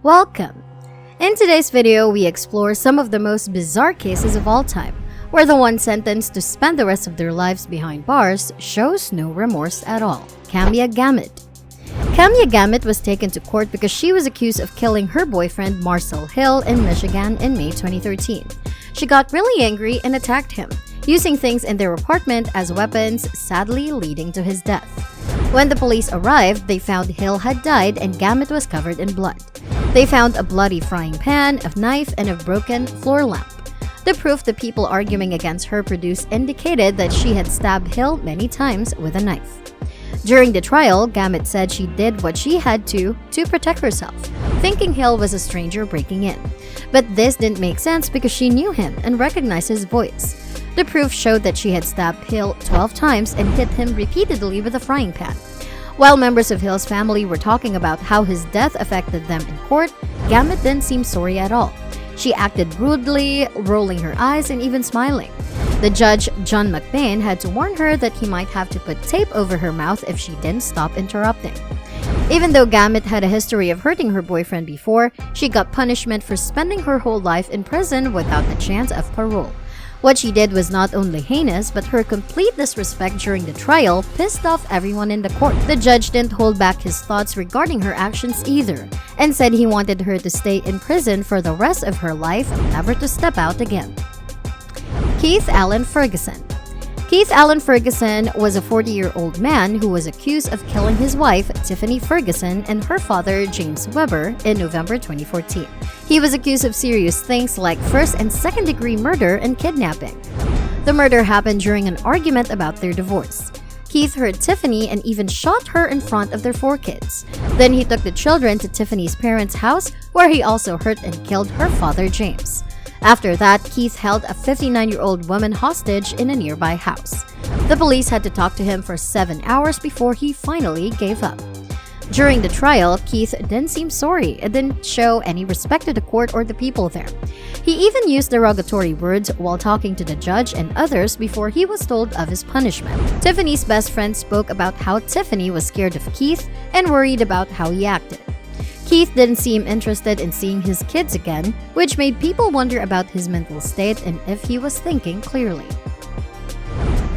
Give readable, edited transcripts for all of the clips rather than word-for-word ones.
Welcome! In today's video, we explore some of the most bizarre cases of all time, where the one sentenced to spend the rest of their lives behind bars shows no remorse at all. Camia Gamut. Camia Gamut was taken to court because she was accused of killing her boyfriend Marcel Hill in Michigan in May 2013. She got really angry and attacked him, using things in their apartment as weapons, sadly leading to his death. When the police arrived, they found Hill had died and Gamut was covered in blood. They found a bloody frying pan, a knife, and a broken floor lamp. The proof the people arguing against her produced indicated that she had stabbed Hill many times with a knife. During the trial, Gamut said she did what she had to protect herself, thinking Hill was a stranger breaking in. But this didn't make sense because she knew him and recognized his voice. The proof showed that she had stabbed Hill 12 times and hit him repeatedly with a frying pan. While members of Hill's family were talking about how his death affected them in court, Gamut didn't seem sorry at all. She acted rudely, rolling her eyes and even smiling. The judge, John McBain, had to warn her that he might have to put tape over her mouth if she didn't stop interrupting. Even though Gamut had a history of hurting her boyfriend before, she got punishment for spending her whole life in prison without the chance of parole. What she did was not only heinous, but her complete disrespect during the trial pissed off everyone in the court. The judge didn't hold back his thoughts regarding her actions either, and said he wanted her to stay in prison for the rest of her life, never to step out again. Keith Allen Ferguson. Keith Allen Ferguson was a 40-year-old man who was accused of killing his wife, Tiffany Ferguson, and her father, James Weber, in November 2014. He was accused of serious things like first and second-degree murder and kidnapping. The murder happened during an argument about their divorce. Keith hurt Tiffany and even shot her in front of their 4 kids. Then he took the children to Tiffany's parents' house, where he also hurt and killed her father, James. After that, Keith held a 59-year-old woman hostage in a nearby house. The police had to talk to him for 7 hours before he finally gave up. During the trial, Keith didn't seem sorry and didn't show any respect to the court or the people there. He even used derogatory words while talking to the judge and others before he was told of his punishment. Tiffany's best friend spoke about how Tiffany was scared of Keith and worried about how he acted. Keith didn't seem interested in seeing his kids again, which made people wonder about his mental state and if he was thinking clearly.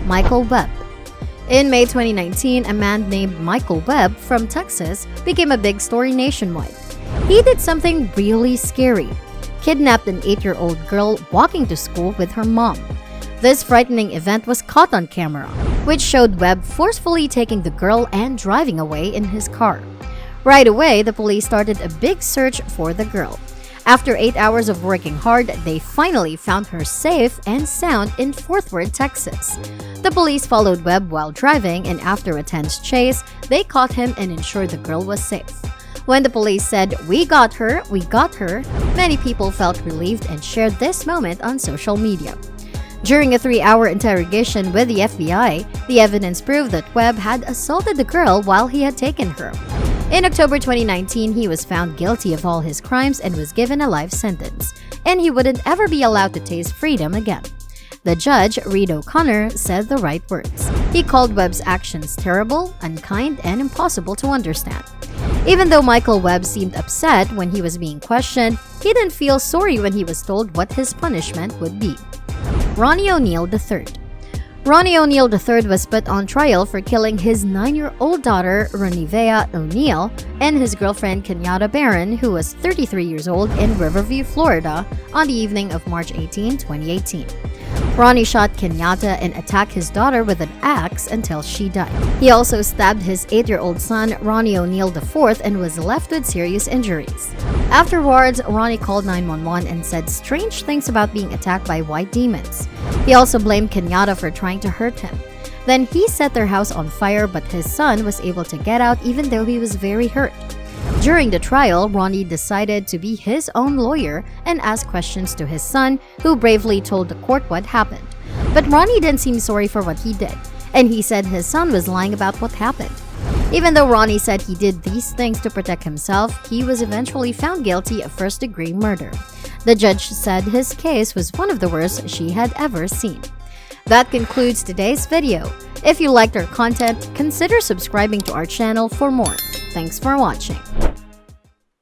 Michael Webb. In May 2019, a man named Michael Webb from Texas became a big story nationwide. He did something really scary. Kidnapped an 8-year-old girl walking to school with her mom. This frightening event was caught on camera, which showed Webb forcefully taking the girl and driving away in his car. Right away, the police started a big search for the girl. After 8 hours of working hard, they finally found her safe and sound in Fort Worth, Texas. The police followed Webb while driving, and after a tense chase, they caught him and ensured the girl was safe. When the police said, we got her," many people felt relieved and shared this moment on social media. During a 3-hour interrogation with the FBI, the evidence proved that Webb had assaulted the girl while he had taken her. In October 2019, he was found guilty of all his crimes and was given a life sentence, and he wouldn't ever be allowed to taste freedom again. The judge, Reed O'Connor, said the right words. He called Webb's actions terrible, unkind, and impossible to understand. Even though Michael Webb seemed upset when he was being questioned, he didn't feel sorry when he was told what his punishment would be. Ronnie O'Neal III. Ronnie O'Neal III was put on trial for killing his 9-year-old daughter, Renevea O'Neal, and his girlfriend, Kenyatta Barron, who was 33 years old, in Riverview, Florida, on the evening of March 18, 2018. Ronnie shot Kenyatta and attacked his daughter with an axe until she died. He also stabbed his 8-year-old son, Ronnie O'Neal IV, and was left with serious injuries. Afterwards, Ronnie called 911 and said strange things about being attacked by white demons. He also blamed Kenyatta for trying to hurt him. Then he set their house on fire, but his son was able to get out even though he was very hurt. During the trial, Ronnie decided to be his own lawyer and asked questions to his son, who bravely told the court what happened. But Ronnie didn't seem sorry for what he did, and he said his son was lying about what happened. Even though Ronnie said he did these things to protect himself, he was eventually found guilty of first-degree murder. The judge said his case was one of the worst she had ever seen. That concludes today's video. If you liked our content, consider subscribing to our channel for more. Thanks for watching.